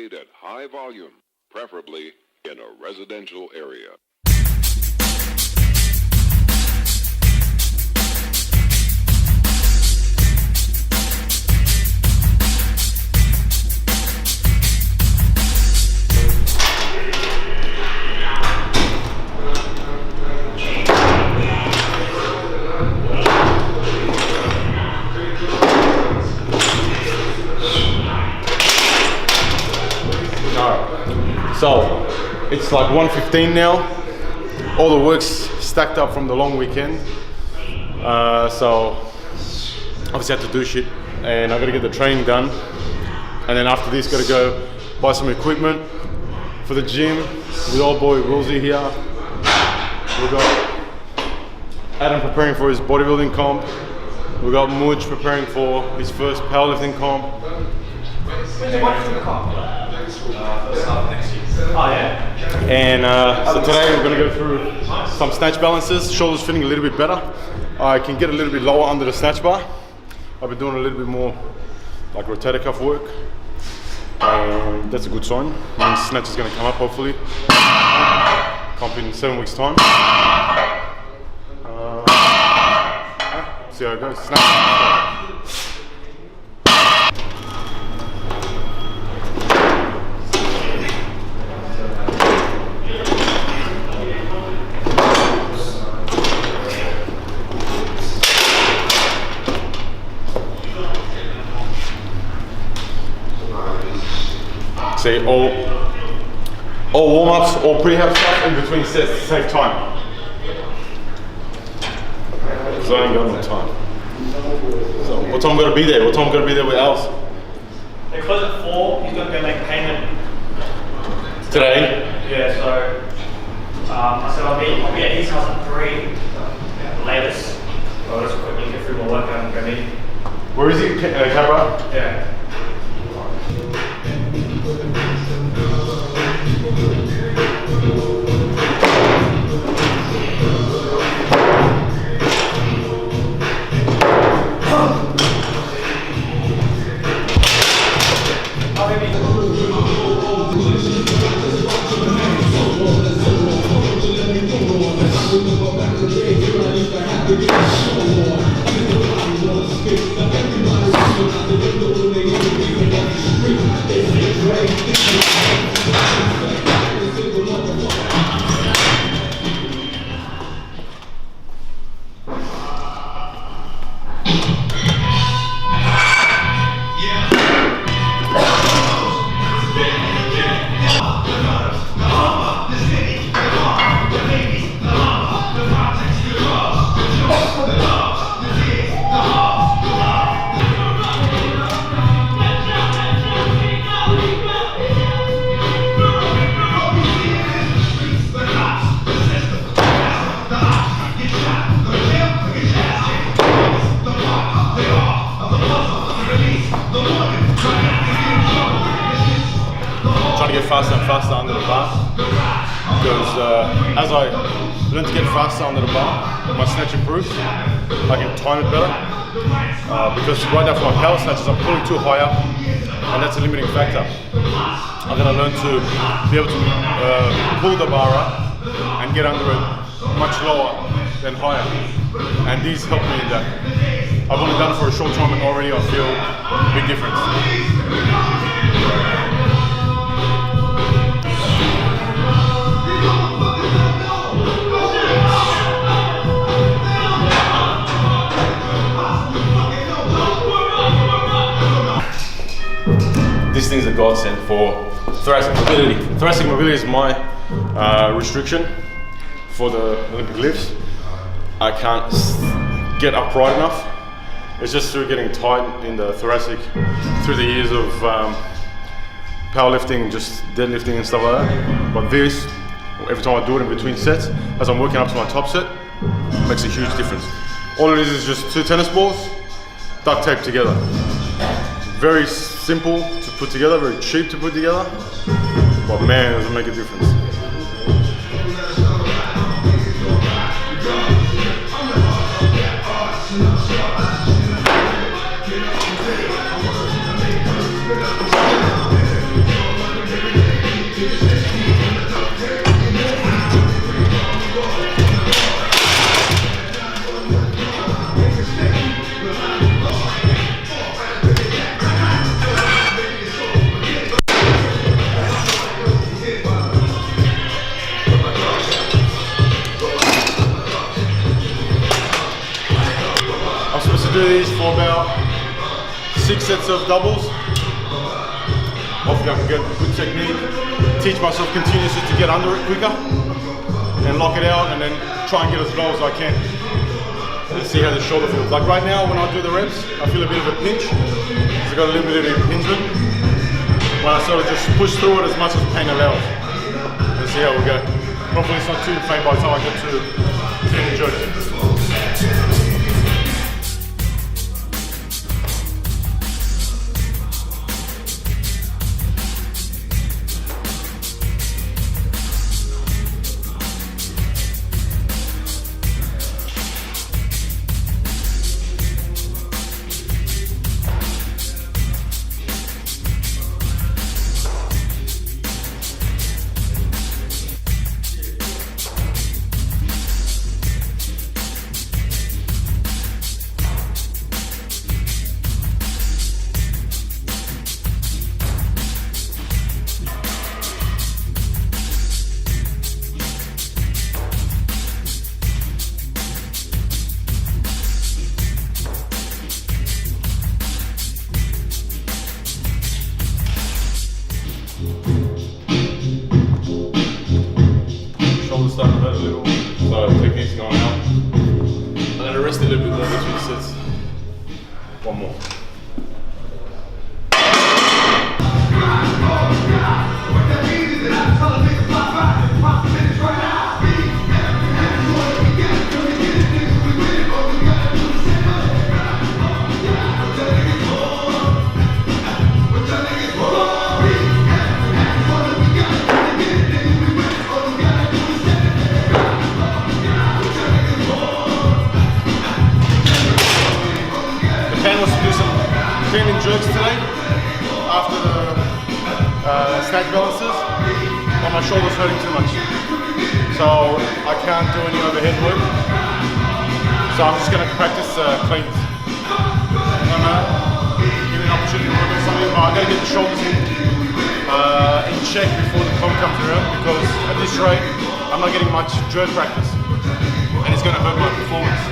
made at high volume, preferably in a residential area. So it's like 1:15 now. All the work's stacked up from the long weekend. So obviously had to do shit, and I gotta get the training done. And then after this, gotta go buy some equipment for the gym with old boy Rosie here. We got Adam preparing for his bodybuilding comp. We got Mudge preparing for his first powerlifting comp. When's the bodybuilding comp? First half next year. Oh yeah. And so today we're gonna go through some snatch balances. Shoulders feeling a little bit better. I can get a little bit lower under the snatch bar. I've been doing a little bit more like rotator cuff work. That's a good sign. Means snatch is gonna come up hopefully. Comp in 7 weeks time. See how it goes. Snatch. Say all warm-ups, all prehab stuff in between sets to save time. Because I ain't got no time. So what time I'm gonna be there? What time I'm gonna be there with Alice? They close at 4, he's gonna go make payment. Today? Yeah, so I said I'll be at his house at 3, the latest. I'll just quickly get through my workout and go meet. Where is he? Camera? Yeah. Faster and faster under the bar, because as I learn to get faster under the bar, my snatch improves. I can time it better, because right now for my power snatches I'm pulling too high up, and that's a limiting factor. I'm going to learn to be able to pull the bar up and get under it much lower than higher, and these help me in that. I've only done it for a short time and already I feel a big difference. This thing's a godsend for thoracic mobility. Thoracic mobility is my restriction for the Olympic lifts. I can't get upright enough. It's just through getting tight in the thoracic through the years of powerlifting, just deadlifting and stuff like that. But this, every time I do it in between sets, as I'm working up to my top set, it makes a huge difference. All it is just 2 tennis balls, duct tape together. Very simple to put together, very cheap to put together, but man, does it make a difference. for about 6 sets of doubles. Hopefully I can get good technique, teach myself continuously to get under it quicker, and lock it out, and then try and get as low as I can. And see how the shoulder feels. Like right now, when I do the reps, I feel a bit of a pinch, because I've got a little bit of impingement. When I sort of just push through it as much as pain allows. Let's see how we go. Hopefully it's not too faint by the time I get to the jerks. Starting to hurt a little, so technique's going out. I'm going to rest a little bit more between sets. One more. Cleaning jerks today after the snatch balances, but my shoulder's hurting too much, so I can't do any overhead work. So I'm just going to practice cleans. I'm going to give me an opportunity to work on something, but I've got to get the shoulders in check before the comp comes around, because at this rate I'm not getting much jerk practice, and it's going to hurt my performance.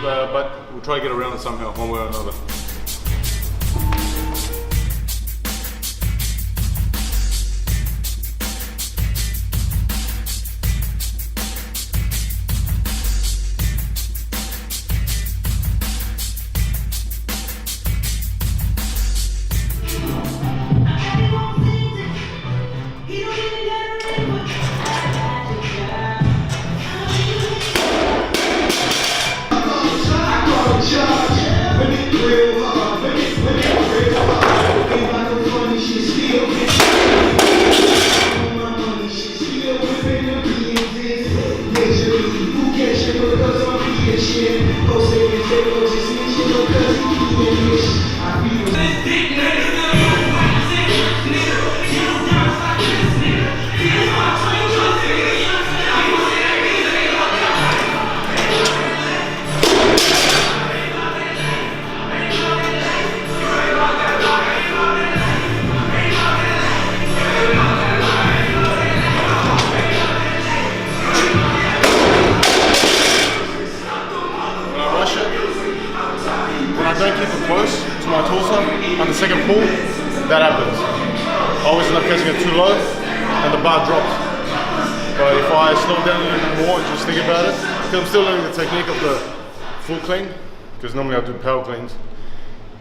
But we'll try to get around it somehow, one way or another. Don't keep it close to my torso on the second pull, that happens. I always end up catching it too low and the bar drops. But if I slow down a little bit more and just think about it, because I'm still learning the technique of the full clean, because normally I do power cleans,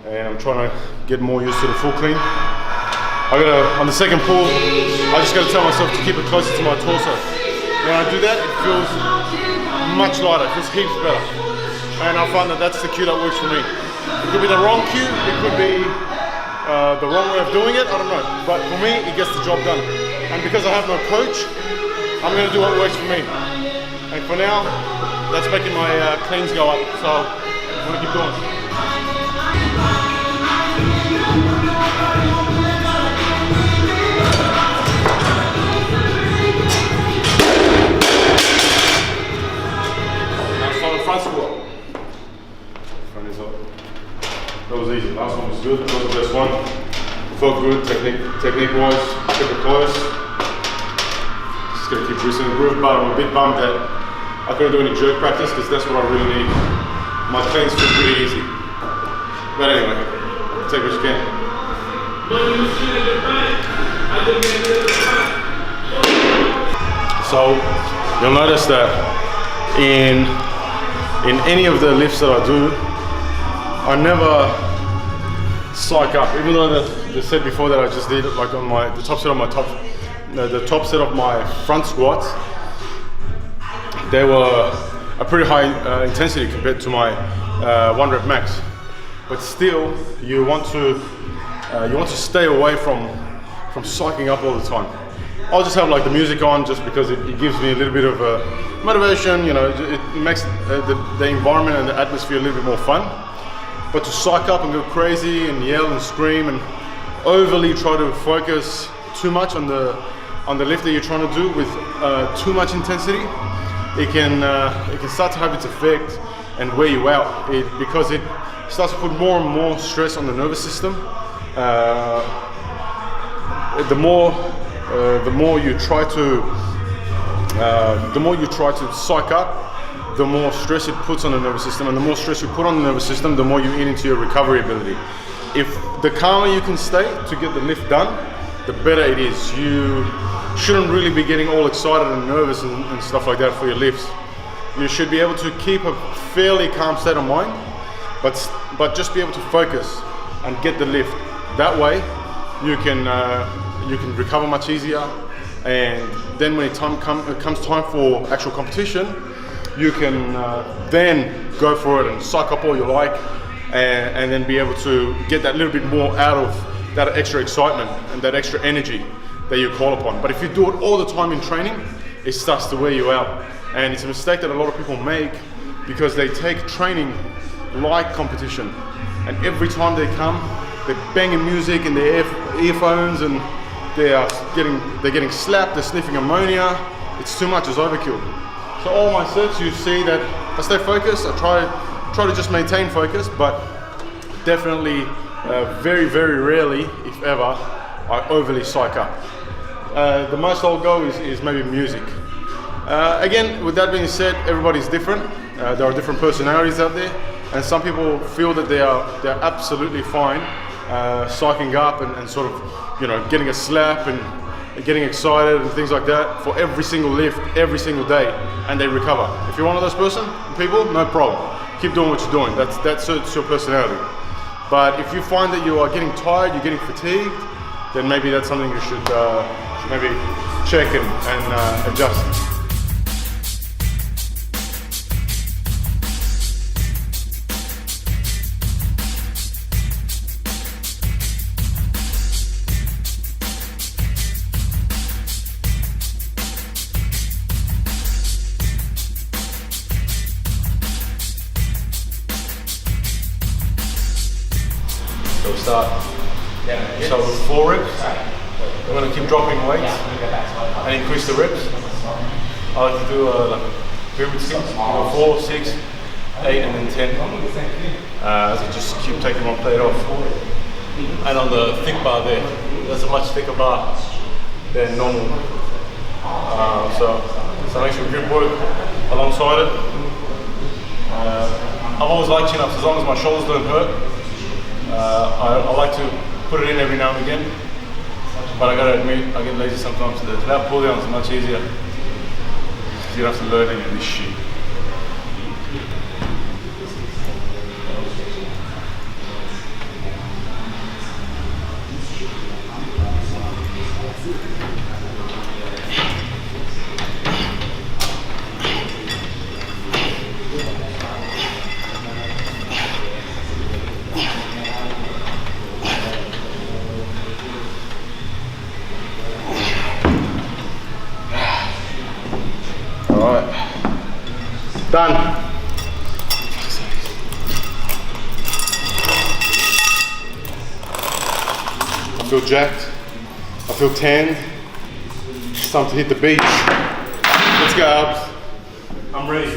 and I'm trying to get more used to the full clean. On the second pull, I just got to tell myself to keep it closer to my torso. When I do that, it feels much lighter, it feels heaps better. And I find that that's the cue that works for me. It could be the wrong cue, it could be the wrong way of doing it, I don't know. But for me, it gets the job done. And because I have no coach, I'm going to do what works for me. And for now, that's making my cleans go up. So I'm going to keep going. Now start the front squat. Front is up. That was easy. Last one was good. That was the best one. Felt good technique-wise. Kept it close. Just gonna keep boosting the groove, but I'm a bit bummed that I couldn't do any jerk practice because that's what I really need. My cleans feel pretty easy. But anyway, take what you can. So you'll notice that in any of the lifts that I do, I never psych up. Even though the set before that I just did, like on the top set of my front squats, they were a pretty high intensity compared to my 1 rep max. But still, you want to stay away from psyching up all the time. I'll just have like the music on just because it gives me a little bit of motivation, you know, it makes the environment and the atmosphere a little bit more fun. But to psych up and go crazy and yell and scream and overly try to focus too much on the lift that you're trying to do with too much intensity, it can start to have its effect and wear you out because it starts to put more and more stress on the nervous system. The more you try to psych up, the more stress it puts on the nervous system, and the more stress you put on the nervous system, the more you eat into your recovery ability. If the calmer you can stay to get the lift done, the better it is. You shouldn't really be getting all excited and nervous and stuff like that for your lifts. You should be able to keep a fairly calm state of mind, but just be able to focus and get the lift. That way, you can recover much easier, and then when it comes time for actual competition, you can then go for it and suck up all you like, and then be able to get that little bit more out of that extra excitement and that extra energy that you call upon. But if you do it all the time in training, it starts to wear you out, and it's a mistake that a lot of people make because they take training like competition, and every time they come, they're banging music in their earphones, and they're getting slapped, they're sniffing ammonia. It's too much, it's overkill. So all my sets, you see that I stay focused. I try to just maintain focus, but definitely very, very rarely, if ever, I overly psych up. The most I'll go is maybe music. Again, with that being said, everybody's different. There are different personalities out there, and some people feel that they're absolutely fine psyching up and sort of, you know, getting a slap and getting excited and things like that for every single lift, every single day, and they recover. If you're one of those people, no problem. Keep doing what you're doing. That suits your personality. But if you find that you are getting tired, you're getting fatigued, then maybe that's something you should maybe check and adjust. So we'll start. So with 4 reps, we're going to keep dropping weights and increase the reps. I like to do like pyramid schemes, 4, 6, 8, and then 10. So just keep taking one plate off. And on the thick bar there, that's a much thicker bar than normal. So make sure grip work alongside it. I've always liked chin ups as long as my shoulders don't hurt. I like to put it in every now and again, but I gotta admit, I get lazy sometimes. The lat pull down is much easier. You don't have to learn any of this shit. Done. I feel jacked. I feel tanned. It's time to hit the beach. Let's go, Abs. I'm ready.